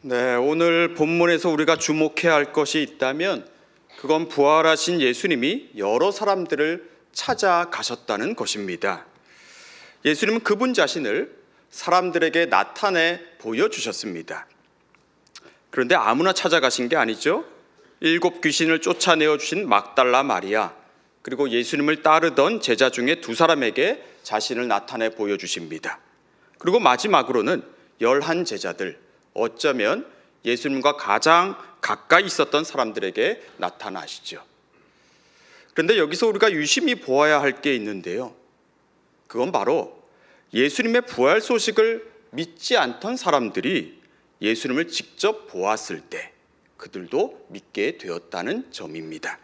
네, 오늘 본문에서 우리가 주목해야 할 것이 있다면 그건 부활하신 예수님이 여러 사람들을 찾아가셨다는 것입니다. 예수님은 그분 자신을 사람들에게 나타내 보여주셨습니다. 그런데 아무나 찾아가신 게 아니죠. 7 귀신을 쫓아내어 주신 막달라 마리아, 그리고 예수님을 따르던 제자 중에 2사람에게 자신을 나타내 보여주십니다. 그리고 마지막으로는 11 제자들, 어쩌면 예수님과 가장 가까이 있었던 사람들에게 나타나시죠. 그런데 여기서 우리가 유심히 보아야 할 게 있는데요. 그건 바로 예수님의 부활 소식을 믿지 않던 사람들이 예수님을 직접 보았을 때 그들도 믿게 되었다는 점입니다.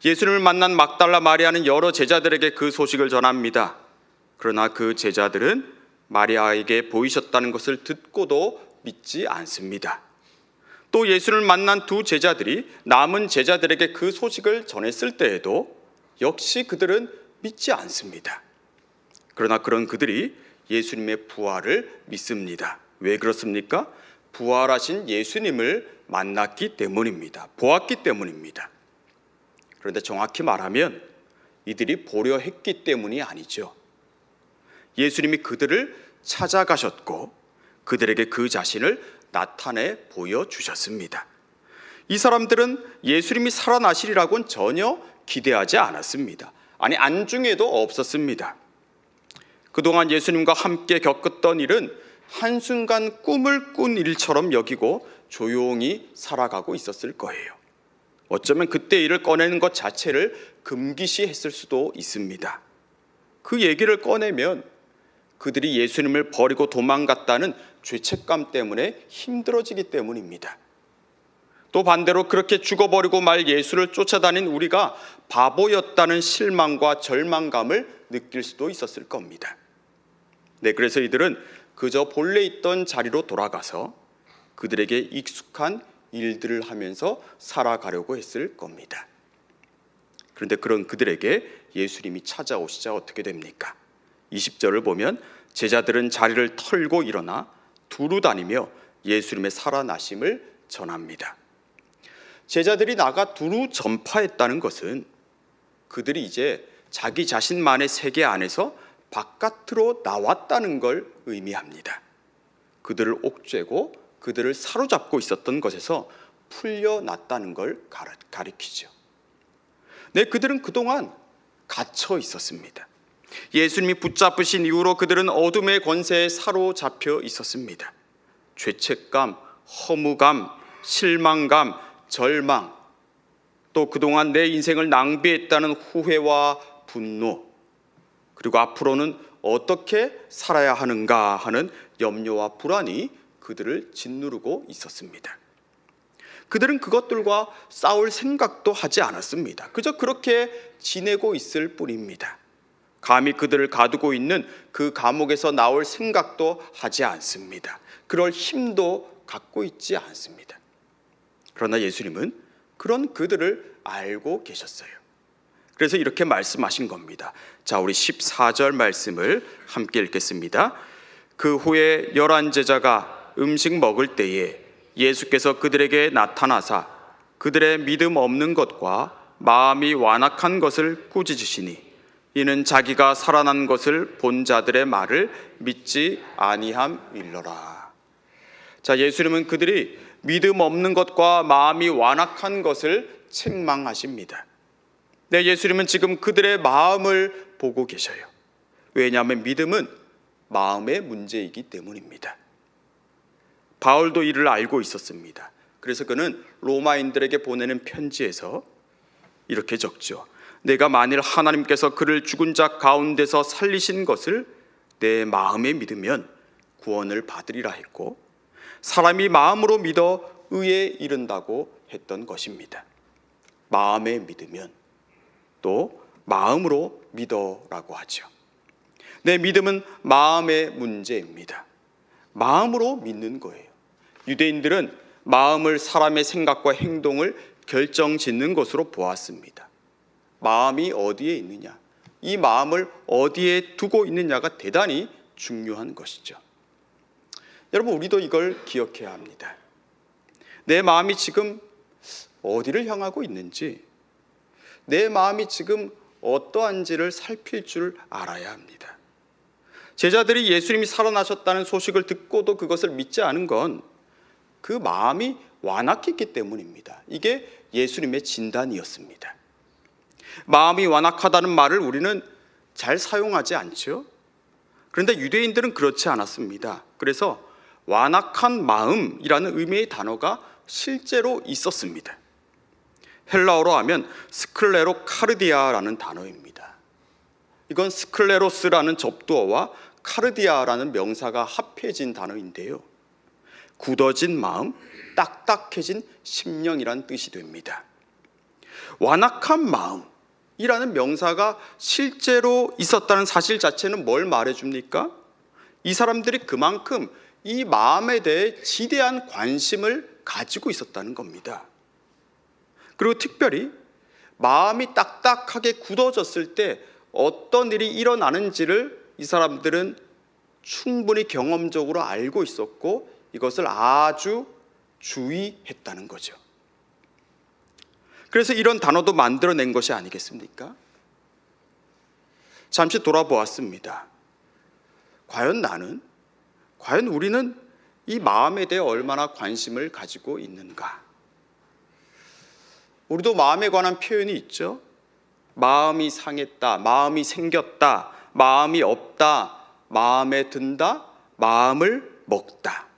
예수님을 만난 막달라 마리아는 여러 제자들에게 그 소식을 전합니다. 그러나 그 제자들은 마리아에게 보이셨다는 것을 듣고도 믿지 않습니다. 또 예수를 만난 2 제자들이 남은 제자들에게 그 소식을 전했을 때에도 역시 그들은 믿지 않습니다. 그러나 그런 그들이 예수님의 부활을 믿습니다. 왜 그렇습니까? 부활하신 예수님을 만났기 때문입니다. 보았기 때문입니다. 그런데 정확히 말하면 이들이 보려 했기 때문이 아니죠. 예수님이 그들을 찾아가셨고 그들에게 그 자신을 나타내 보여주셨습니다. 이 사람들은 예수님이 살아나시리라고는 전혀 기대하지 않았습니다. 아니, 안중에도 없었습니다. 그동안 예수님과 함께 겪었던 일은 한순간 꿈을 꾼 일처럼 여기고 조용히 살아가고 있었을 거예요. 어쩌면 그때 일을 꺼내는 것 자체를 금기시했을 수도 있습니다. 그 얘기를 꺼내면 그들이 예수님을 버리고 도망갔다는 죄책감 때문에 힘들어지기 때문입니다. 또 반대로 그렇게 죽어버리고 말 예수를 쫓아다닌 우리가 바보였다는 실망과 절망감을 느낄 수도 있었을 겁니다. 네, 그래서 이들은 그저 본래 있던 자리로 돌아가서 그들에게 익숙한 일들을 하면서 살아가려고 했을 겁니다. 그런데 그런 그들에게 예수님이 찾아오시자 어떻게 됩니까? 20절을 보면 제자들은 자리를 털고 일어나 두루 다니며 예수님의 살아나심을 전합니다. 제자들이 나가 두루 전파했다는 것은 그들이 이제 자기 자신만의 세계 안에서 바깥으로 나왔다는 걸 의미합니다. 그들을 옥죄고 그들을 사로잡고 있었던 것에서 풀려났다는 걸 가리키죠. 네, 그들은 그동안 갇혀 있었습니다. 예수님이 붙잡으신 이후로 그들은 어둠의 권세에 사로잡혀 있었습니다. 죄책감, 허무감, 실망감, 절망, 또 그동안 내 인생을 낭비했다는 후회와 분노, 그리고 앞으로는 어떻게 살아야 하는가 하는 염려와 불안이 그들을 짓누르고 있었습니다. 그들은 그것들과 싸울 생각도 하지 않았습니다. 그저 그렇게 지내고 있을 뿐입니다. 감히 그들을 가두고 있는 그 감옥에서 나올 생각도 하지 않습니다. 그럴 힘도 갖고 있지 않습니다. 그러나 예수님은 그런 그들을 알고 계셨어요. 그래서 이렇게 말씀하신 겁니다. 자, 우리 14절 말씀을 함께 읽겠습니다. 그 후에 11 제자가 음식 먹을 때에 예수께서 그들에게 나타나사 그들의 믿음 없는 것과 마음이 완악한 것을 꾸짖으시니 이는 자기가 살아난 것을 본 자들의 말을 믿지 아니함일러라. 자, 예수님은 그들이 믿음 없는 것과 마음이 완악한 것을 책망하십니다. 네, 예수님은 지금 그들의 마음을 보고 계셔요. 왜냐하면 믿음은 마음의 문제이기 때문입니다. 바울도 이를 알고 있었습니다. 그래서 그는 로마인들에게 보내는 편지에서 이렇게 적죠. 내가 만일 하나님께서 그를 죽은 자 가운데서 살리신 것을 내 마음에 믿으면 구원을 받으리라 했고 사람이 마음으로 믿어 의에 이른다고 했던 것입니다. 마음에 믿으면 또 마음으로 믿어라고 하죠. 내 믿음은 마음의 문제입니다. 마음으로 믿는 거예요. 유대인들은 마음을 사람의 생각과 행동을 결정짓는 것으로 보았습니다. 마음이 어디에 있느냐, 이 마음을 어디에 두고 있느냐가 대단히 중요한 것이죠. 여러분, 우리도 이걸 기억해야 합니다. 내 마음이 지금 어디를 향하고 있는지, 내 마음이 지금 어떠한지를 살필 줄 알아야 합니다. 제자들이 예수님이 살아나셨다는 소식을 듣고도 그것을 믿지 않은 건 그 마음이 완악했기 때문입니다. 이게 예수님의 진단이었습니다. 마음이 완악하다는 말을 우리는 잘 사용하지 않죠. 그런데 유대인들은 그렇지 않았습니다. 그래서 완악한 마음이라는 의미의 단어가 실제로 있었습니다. 헬라어로 하면 스클레로 카르디아라는 단어입니다. 이건 스클레로스라는 접두어와 카르디아라는 명사가 합해진 단어인데요. 굳어진 마음, 딱딱해진 심령이란 뜻이 됩니다. 완악한 마음이라는 명사가 실제로 있었다는 사실 자체는 뭘 말해줍니까? 이 사람들이 그만큼 이 마음에 대해 지대한 관심을 가지고 있었다는 겁니다. 그리고 특별히 마음이 딱딱하게 굳어졌을 때 어떤 일이 일어나는지를 이 사람들은 충분히 경험적으로 알고 있었고 이것을 아주 주의했다는 거죠. 그래서 이런 단어도 만들어낸 것이 아니겠습니까? 잠시 돌아보았습니다. 과연 우리는 이 마음에 대해 얼마나 관심을 가지고 있는가? 우리도 마음에 관한 표현이 있죠. 마음이 상했다, 마음이 생겼다, 마음이 없다, 마음에 든다, 마음을 먹다.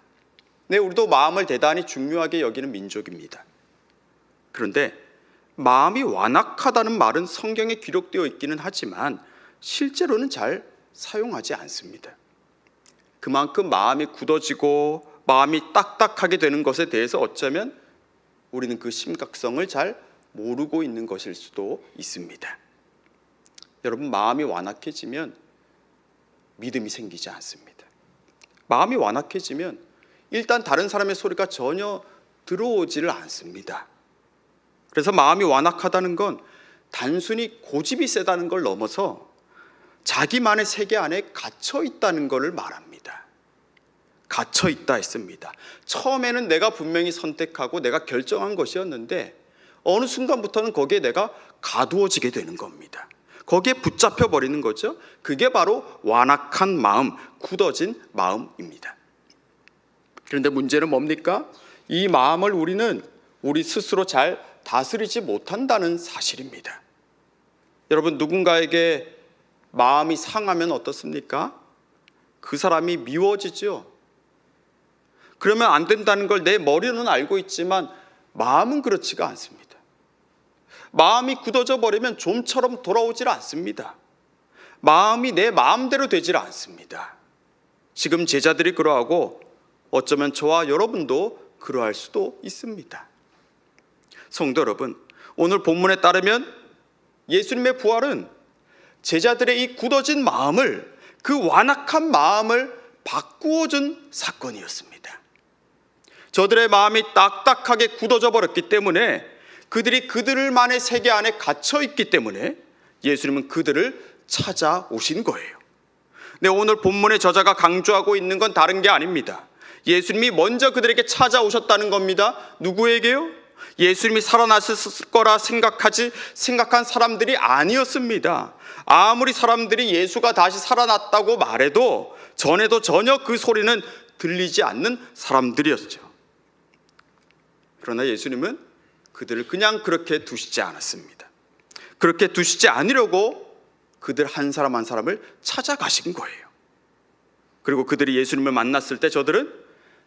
네, 우리도 마음을 대단히 중요하게 여기는 민족입니다. 그런데 마음이 완악하다는 말은 성경에 기록되어 있기는 하지만 실제로는 잘 사용하지 않습니다. 그만큼 마음이 굳어지고 마음이 딱딱하게 되는 것에 대해서 어쩌면 우리는 그 심각성을 잘 모르고 있는 것일 수도 있습니다. 여러분, 마음이 완악해지면 믿음이 생기지 않습니다. 마음이 완악해지면 일단 다른 사람의 소리가 전혀 들어오지를 않습니다. 그래서 마음이 완악하다는 건 단순히 고집이 세다는 걸 넘어서 자기만의 세계 안에 갇혀 있다는 것을 말합니다. 갇혀 있다 했습니다. 처음에는 내가 분명히 선택하고 내가 결정한 것이었는데 어느 순간부터는 거기에 내가 가두어지게 되는 겁니다. 거기에 붙잡혀 버리는 거죠. 그게 바로 완악한 마음, 굳어진 마음입니다. 그런데 문제는 뭡니까? 이 마음을 우리는 우리 스스로 잘 다스리지 못한다는 사실입니다. 여러분, 누군가에게 마음이 상하면 어떻습니까? 그 사람이 미워지죠. 그러면 안 된다는 걸 내 머리는 알고 있지만 마음은 그렇지가 않습니다. 마음이 굳어져 버리면 좀처럼 돌아오질 않습니다. 마음이 내 마음대로 되질 않습니다. 지금 제자들이 그러하고 어쩌면 저와 여러분도 그러할 수도 있습니다. 성도 여러분, 오늘 본문에 따르면 예수님의 부활은 제자들의 이 굳어진 마음을, 그 완악한 마음을 바꾸어준 사건이었습니다. 저들의 마음이 딱딱하게 굳어져 버렸기 때문에 그들이 그들만의 세계 안에 갇혀 있기 때문에 예수님은 그들을 찾아오신 거예요. 네, 오늘 본문의 저자가 강조하고 있는 건 다른 게 아닙니다. 예수님이 먼저 그들에게 찾아오셨다는 겁니다. 누구에게요? 예수님이 살아나셨을 거라 생각한 사람들이 아니었습니다. 아무리 사람들이 예수가 다시 살아났다고 말해도 전에도 전혀 그 소리는 들리지 않는 사람들이었죠. 그러나 예수님은 그들을 그냥 그렇게 두시지 않았습니다. 그렇게 두시지 않으려고 그들 한 사람 한 사람을 찾아가신 거예요. 그리고 그들이 예수님을 만났을 때 저들은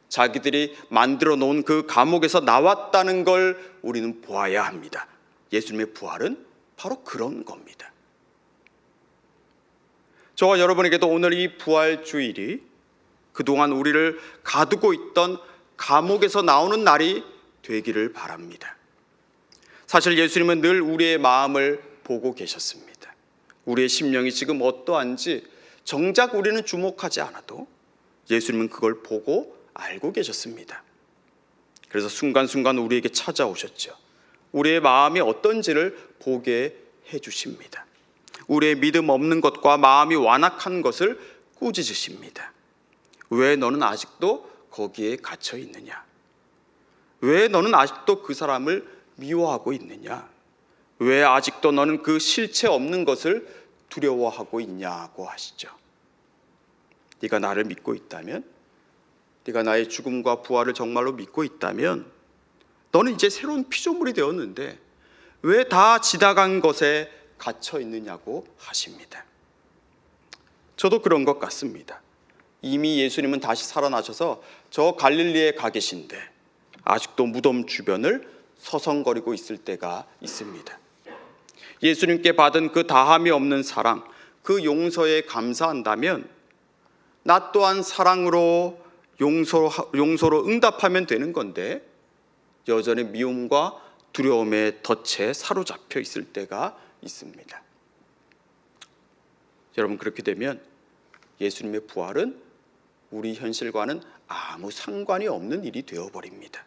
자기들이 만들어 놓은 그 감옥에서 나왔다는 걸 우리는 보아야 합니다. 예수님의 부활은 바로 그런 겁니다. 저와 여러분에게도 오늘 이 부활 주일이 그동안 우리를 가두고 있던 감옥에서 나오는 날이 되기를 바랍니다. 사실 예수님은 늘 우리의 마음을 보고 계셨습니다. 우리의 심령이 지금 어떠한지 정작 우리는 주목하지 않아도 예수님은 그걸 보고 알고 계셨습니다. 그래서 순간순간 우리에게 찾아오셨죠. 우리의 마음이 어떤지를 보게 해주십니다. 우리의 믿음 없는 것과 마음이 완악한 것을 꾸짖으십니다. 왜 너는 아직도 거기에 갇혀 있느냐? 왜 너는 아직도 그 사람을 미워하고 있느냐? 왜 아직도 너는 그 실체 없는 것을 두려워하고 있냐고 하시죠. 네가 나를 믿고 있다면, 네가 나의 죽음과 부활을 정말로 믿고 있다면 너는 이제 새로운 피조물이 되었는데 왜 다 지나간 것에 갇혀 있느냐고 하십니다. 저도 그런 것 같습니다. 이미 예수님은 다시 살아나셔서 저 갈릴리에 가 계신데 아직도 무덤 주변을 서성거리고 있을 때가 있습니다. 예수님께 받은 그 다함이 없는 사랑, 그 용서에 감사한다면 나 또한 사랑으로 용서로 응답하면 되는 건데 여전히 미움과 두려움에 덫에 사로잡혀 있을 때가 있습니다. 여러분, 그렇게 되면 예수님의 부활은 우리 현실과는 아무 상관이 없는 일이 되어버립니다.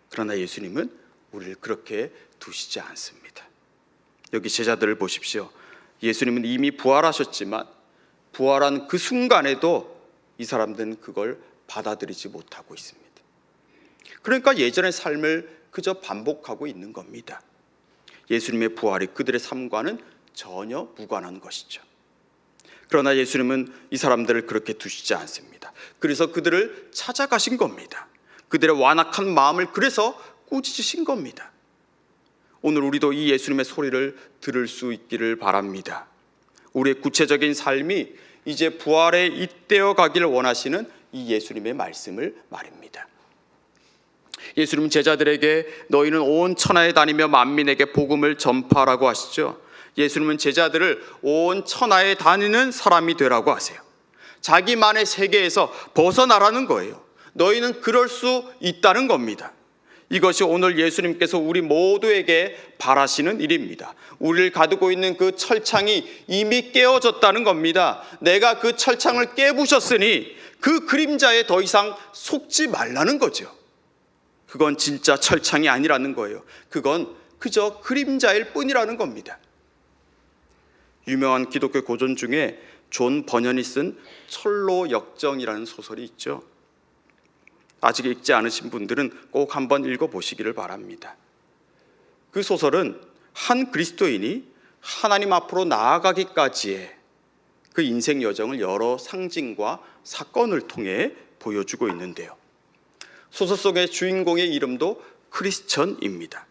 그러나 예수님은 우리를 그렇게 두시지 않습니다. 여기 제자들을 보십시오. 예수님은 이미 부활하셨지만 부활한 그 순간에도 이 사람들은 그걸 받아들이지 못하고 있습니다. 그러니까 예전의 삶을 그저 반복하고 있는 겁니다. 예수님의 부활이 그들의 삶과는 전혀 무관한 것이죠. 그러나 예수님은 이 사람들을 그렇게 두시지 않습니다. 그래서 그들을 찾아가신 겁니다. 그들의 완악한 마음을 그래서 꾸짖으신 겁니다. 오늘 우리도 이 예수님의 소리를 들을 수 있기를 바랍니다. 우리의 구체적인 삶이 이제 부활에 잇대어 가기를 원하시는 이 예수님의 말씀을 말입니다. 예수님 제자들에게 너희는 온 천하에 다니며 만민에게 복음을 전파하라고 하시죠. 예수님은 제자들을 온 천하에 다니는 사람이 되라고 하세요. 자기만의 세계에서 벗어나라는 거예요. 너희는 그럴 수 있다는 겁니다. 이것이 오늘 예수님께서 우리 모두에게 바라시는 일입니다. 우리를 가두고 있는 그 철창이 이미 깨어졌다는 겁니다. 내가 그 철창을 깨부셨으니 그 그림자에 더 이상 속지 말라는 거죠. 그건 진짜 철창이 아니라는 거예요. 그건 그저 그림자일 뿐이라는 겁니다. 유명한 기독교 고전 중에 존 버년이 쓴 철로 역정이라는 소설이 있죠. 아직 읽지 않으신 분들은 꼭 한번 읽어보시기를 바랍니다. 그 소설은 한 그리스도인이 하나님 앞으로 나아가기까지의 그 인생 여정을 여러 상징과 사건을 통해 보여주고 있는데요. 소설 속의 주인공의 이름도 크리스천입니다.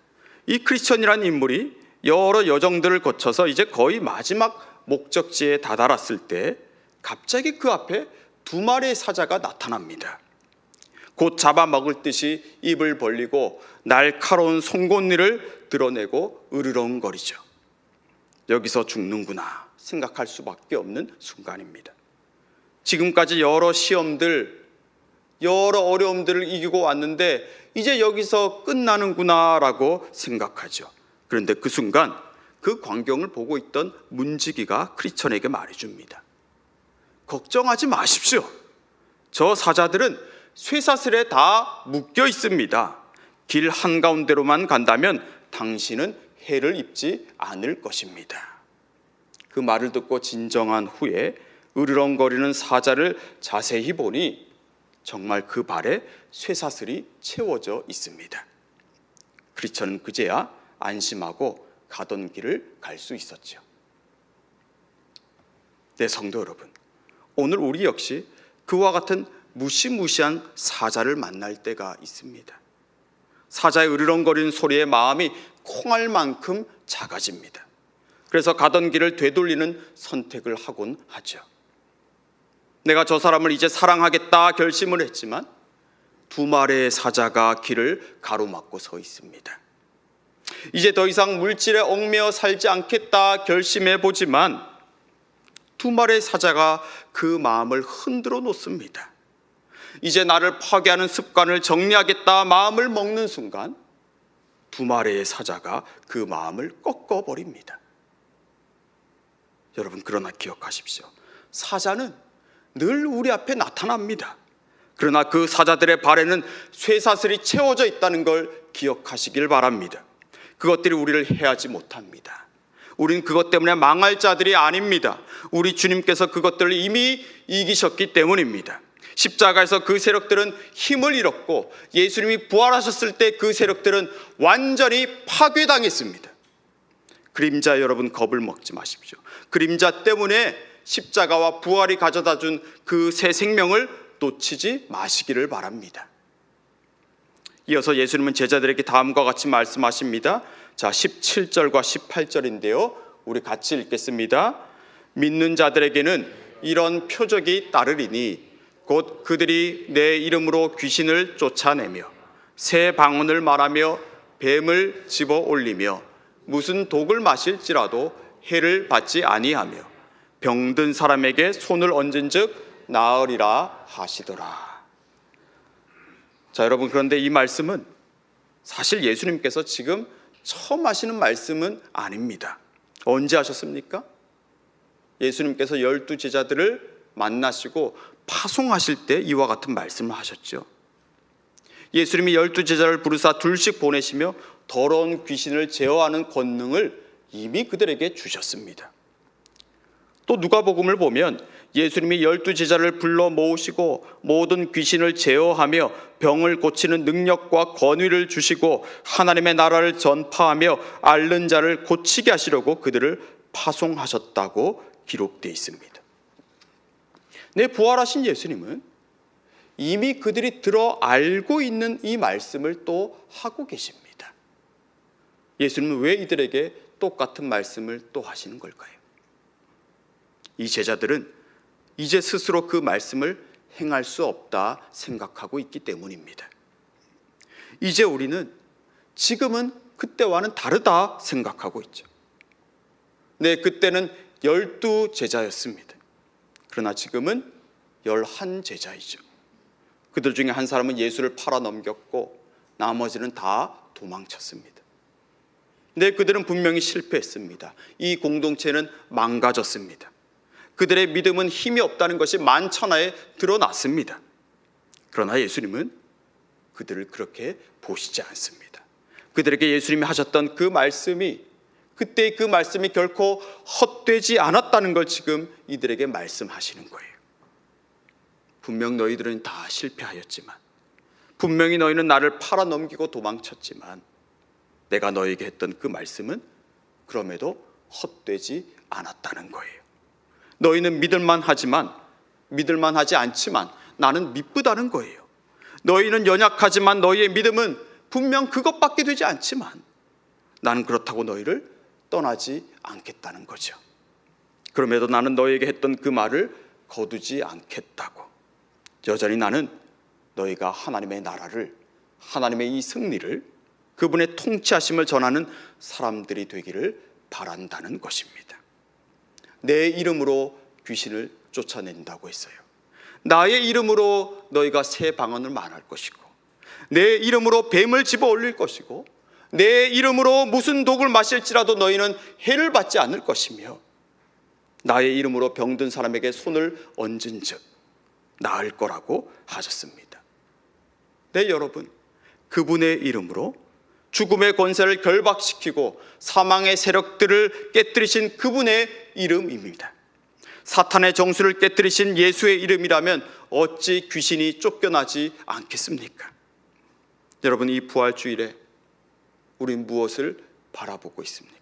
이 크리스천이라는 인물이 여러 여정들을 거쳐서 이제 거의 마지막 목적지에 다다랐을 때 갑자기 그 앞에 두 마리의 사자가 나타납니다. 곧 잡아먹을 듯이 입을 벌리고 날카로운 송곳니를 드러내고 으르렁거리죠. 여기서 죽는구나 생각할 수밖에 없는 순간입니다. 지금까지 여러 시험들, 여러 어려움들을 이기고 왔는데 이제 여기서 끝나는구나라고 생각하죠. 그런데 그 순간 그 광경을 보고 있던 문지기가 크리스천에게 말해줍니다. 걱정하지 마십시오. 저 사자들은 쇠사슬에 다 묶여 있습니다. 길 한가운데로만 간다면 당신은 해를 입지 않을 것입니다. 그 말을 듣고 진정한 후에 으르렁거리는 사자를 자세히 보니 정말 그 발에 쇠사슬이 채워져 있습니다. 크리스천은 그제야 안심하고 가던 길을 갈 수 있었죠. 네, 성도 여러분, 오늘 우리 역시 그와 같은 무시무시한 사자를 만날 때가 있습니다. 사자의 으르렁거리는 소리에 마음이 콩알 만큼 작아집니다. 그래서 가던 길을 되돌리는 선택을 하곤 하죠. 내가 저 사람을 이제 사랑하겠다 결심을 했지만 두 마리의 사자가 길을 가로막고 서 있습니다. 이제 더 이상 물질에 얽매여 살지 않겠다 결심해 보지만 두 마리의 사자가 그 마음을 흔들어 놓습니다. 이제 나를 파괴하는 습관을 정리하겠다 마음을 먹는 순간 두 마리의 사자가 그 마음을 꺾어버립니다. 여러분, 그러나 기억하십시오. 사자는 늘 우리 앞에 나타납니다. 그러나 그 사자들의 발에는 쇠사슬이 채워져 있다는 걸 기억하시길 바랍니다. 그것들이 우리를 해하지 못합니다. 우린 그것 때문에 망할 자들이 아닙니다. 우리 주님께서 그것들을 이미 이기셨기 때문입니다. 십자가에서 그 세력들은 힘을 잃었고 예수님이 부활하셨을 때 그 세력들은 완전히 파괴당했습니다. 그림자 여러분, 겁을 먹지 마십시오. 그림자 때문에 십자가와 부활이 가져다 준 그 새 생명을 놓치지 마시기를 바랍니다. 이어서 예수님은 제자들에게 다음과 같이 말씀하십니다. 자, 17절과 18절인데요. 우리 같이 읽겠습니다. 믿는 자들에게는 이런 표적이 따르리니 곧 그들이 내 이름으로 귀신을 쫓아내며 새 방언을 말하며 뱀을 집어 올리며 무슨 독을 마실지라도 해를 받지 아니하며 병든 사람에게 손을 얹은즉 나으리라 하시더라. 자, 여러분, 그런데 이 말씀은 사실 예수님께서 지금 처음 하시는 말씀은 아닙니다. 언제 하셨습니까? 예수님께서 12 제자들을 만나시고 파송하실 때 이와 같은 말씀을 하셨죠. 예수님이 12 제자를 부르사 둘씩 보내시며 더러운 귀신을 제어하는 권능을 이미 그들에게 주셨습니다. 또 누가복음을 보면 예수님이 12 제자를 불러 모으시고 모든 귀신을 제어하며 병을 고치는 능력과 권위를 주시고 하나님의 나라를 전파하며 앓는 자를 고치게 하시려고 그들을 파송하셨다고 기록되어 있습니다. 네, 부활하신 예수님은 이미 그들이 들어 알고 있는 이 말씀을 또 하고 계십니다. 예수님은 왜 이들에게 똑같은 말씀을 또 하시는 걸까요? 이 제자들은 이제 스스로 그 말씀을 행할 수 없다 생각하고 있기 때문입니다. 이제 우리는 지금은 그때와는 다르다 생각하고 있죠. 네, 그때는 12 제자였습니다. 그러나 지금은 11 제자이죠. 그들 중에 한 사람은 예수를 팔아 넘겼고 나머지는 다 도망쳤습니다. 네, 그들은 분명히 실패했습니다. 이 공동체는 망가졌습니다. 그들의 믿음은 힘이 없다는 것이 만천하에 드러났습니다. 그러나 예수님은 그들을 그렇게 보시지 않습니다. 그들에게 예수님이 하셨던 그 말씀이, 그때의 그 말씀이 결코 헛되지 않았다는 걸 지금 이들에게 말씀하시는 거예요. 분명 너희들은 다 실패하였지만, 분명히 너희는 나를 팔아 넘기고 도망쳤지만 내가 너희에게 했던 그 말씀은 그럼에도 헛되지 않았다는 거예요. 너희는 믿을만 하지만, 믿을만 하지 않지만 나는 미쁘다는 거예요. 너희는 연약하지만 너희의 믿음은 분명 그것밖에 되지 않지만 나는 그렇다고 너희를 떠나지 않겠다는 거죠. 그럼에도 나는 너희에게 했던 그 말을 거두지 않겠다고. 여전히 나는 너희가 하나님의 나라를, 하나님의 이 승리를, 그분의 통치하심을 전하는 사람들이 되기를 바란다는 것입니다. 내 이름으로 귀신을 쫓아낸다고 했어요. 나의 이름으로 너희가 새 방언을 말할 것이고, 내 이름으로 뱀을 집어 올릴 것이고, 내 이름으로 무슨 독을 마실지라도 너희는 해를 받지 않을 것이며, 나의 이름으로 병든 사람에게 손을 얹은 즉 나을 거라고 하셨습니다. 네, 여러분, 그분의 이름으로 죽음의 권세를 결박시키고 사망의 세력들을 깨뜨리신 그분의 이름입니다. 사탄의 정수를 깨뜨리신 예수의 이름이라면 어찌 귀신이 쫓겨나지 않겠습니까? 여러분, 이 부활주일에 우린 무엇을 바라보고 있습니까?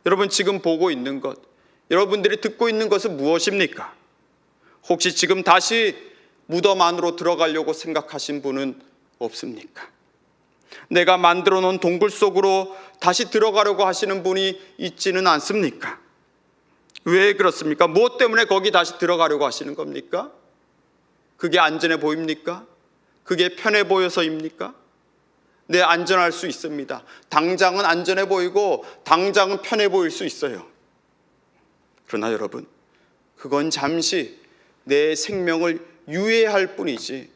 여러분, 지금 보고 있는 것, 여러분들이 듣고 있는 것은 무엇입니까? 혹시 지금 다시 무덤 안으로 들어가려고 생각하신 분은 없습니까? 내가 만들어 놓은 동굴 속으로 다시 들어가려고 하시는 분이 있지는 않습니까? 왜 그렇습니까? 무엇 때문에 거기 다시 들어가려고 하시는 겁니까? 그게 안전해 보입니까? 그게 편해 보여서입니까? 네, 안전할 수 있습니다. 당장은 안전해 보이고 당장은 편해 보일 수 있어요. 그러나 여러분, 그건 잠시 내 생명을 유예할 뿐이지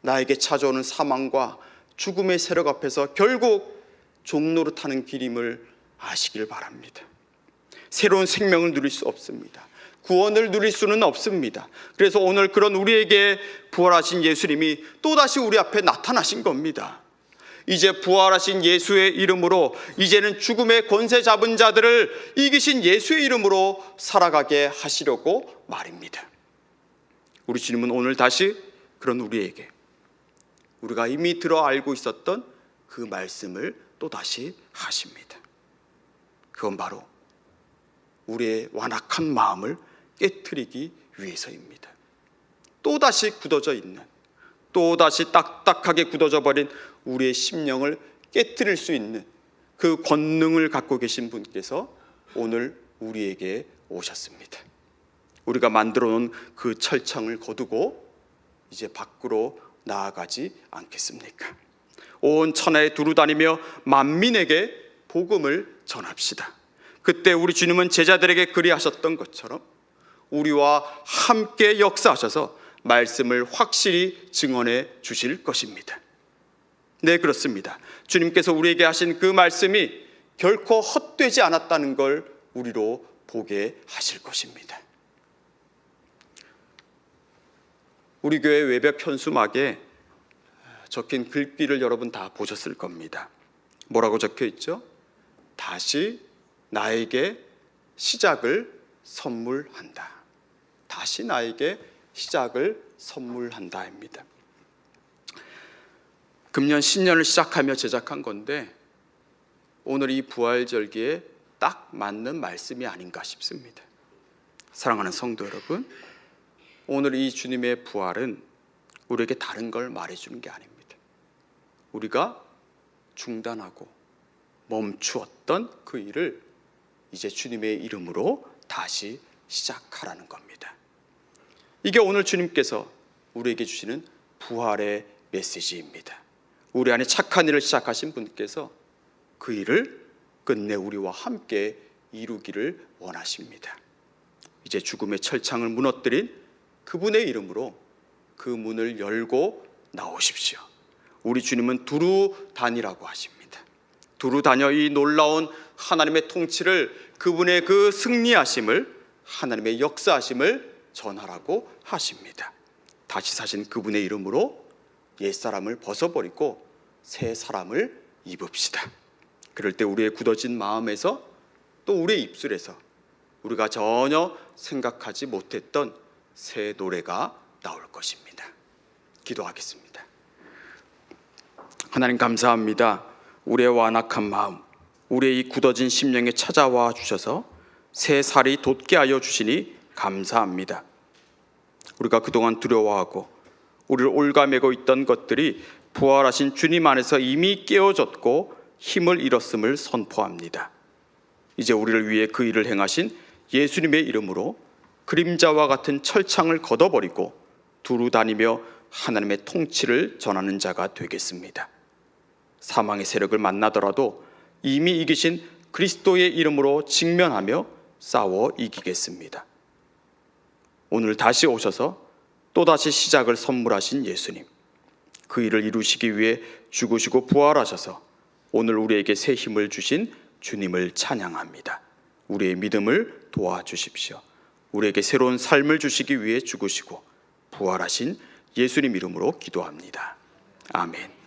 나에게 찾아오는 사망과 죽음의 세력 앞에서 결국 종노릇하는 길임을 아시길 바랍니다. 새로운 생명을 누릴 수 없습니다. 구원을 누릴 수는 없습니다. 그래서 오늘 그런 우리에게 부활하신 예수님이 또다시 우리 앞에 나타나신 겁니다. 이제 부활하신 예수의 이름으로, 이제는 죽음의 권세 잡은 자들을 이기신 예수의 이름으로 살아가게 하시려고 말입니다. 우리 주님은 오늘 다시 그런 우리에게 우리가 이미 들어 알고 있었던 그 말씀을 또 다시 하십니다. 그건 바로 우리의 완악한 마음을 깨트리기 위해서입니다. 또다시 굳어져 있는, 또다시 딱딱하게 굳어져 버린 우리의 심령을 깨트릴 수 있는 그 권능을 갖고 계신 분께서 오늘 우리에게 오셨습니다. 우리가 만들어 놓은 그 철창을 거두고 이제 밖으로 나아가지 않겠습니까? 온 천하에 두루 다니며 만민에게 복음을 전합시다. 그때 우리 주님은 제자들에게 그리하셨던 것처럼 우리와 함께 역사하셔서 말씀을 확실히 증언해 주실 것입니다. 네, 그렇습니다. 주님께서 우리에게 하신 그 말씀이 결코 헛되지 않았다는 걸 우리로 보게 하실 것입니다. 우리 교회 외벽 현수막에 적힌 글귀를 여러분 다 보셨을 겁니다. 뭐라고 적혀 있죠? 다시 나에게 시작을 선물한다. 다시 나에게 시작을 선물한다입니다. 금년 신년을 시작하며 제작한 건데 오늘 이 부활절기에 딱 맞는 말씀이 아닌가 싶습니다. 사랑하는 성도 여러분, 오늘 이 주님의 부활은 우리에게 다른 걸 말해주는 게 아닙니다. 우리가 중단하고 멈추었던 그 일을 이제 주님의 이름으로 다시 시작하라는 겁니다. 이게 오늘 주님께서 우리에게 주시는 부활의 메시지입니다. 우리 안에 착한 일을 시작하신 분께서 그 일을 끝내 우리와 함께 이루기를 원하십니다. 이제 죽음의 철창을 무너뜨린 그분의 이름으로 그 문을 열고 나오십시오. 우리 주님은 두루 다니라고 하십니다. 두루 다녀 이 놀라운 하나님의 통치를, 그분의 그 승리하심을, 하나님의 역사하심을 전하라고 하십니다. 다시 사신 그분의 이름으로 옛사람을 벗어버리고 새 사람을 입읍시다. 그럴 때 우리의 굳어진 마음에서 또 우리의 입술에서 우리가 전혀 생각하지 못했던 새 노래가 나올 것입니다. 기도하겠습니다. 하나님 감사합니다. 우리의 완악한 마음, 우리의 이 굳어진 심령에 찾아와 주셔서 새 살이 돋게 하여 주시니 감사합니다. 우리가 그동안 두려워하고 우리를 올가매고 있던 것들이 부활하신 주님 안에서 이미 깨어졌고 힘을 잃었음을 선포합니다. 이제 우리를 위해 그 일을 행하신 예수님의 이름으로 그림자와 같은 철창을 걷어버리고 두루 다니며 하나님의 통치를 전하는 자가 되겠습니다. 사망의 세력을 만나더라도 이미 이기신 그리스도의 이름으로 직면하며 싸워 이기겠습니다. 오늘 다시 오셔서 또다시 시작을 선물하신 예수님, 그 일을 이루시기 위해 죽으시고 부활하셔서 오늘 우리에게 새 힘을 주신 주님을 찬양합니다. 우리의 믿음을 도와주십시오. 우리에게 새로운 삶을 주시기 위해 죽으시고 부활하신 예수님 이름으로 기도합니다. 아멘.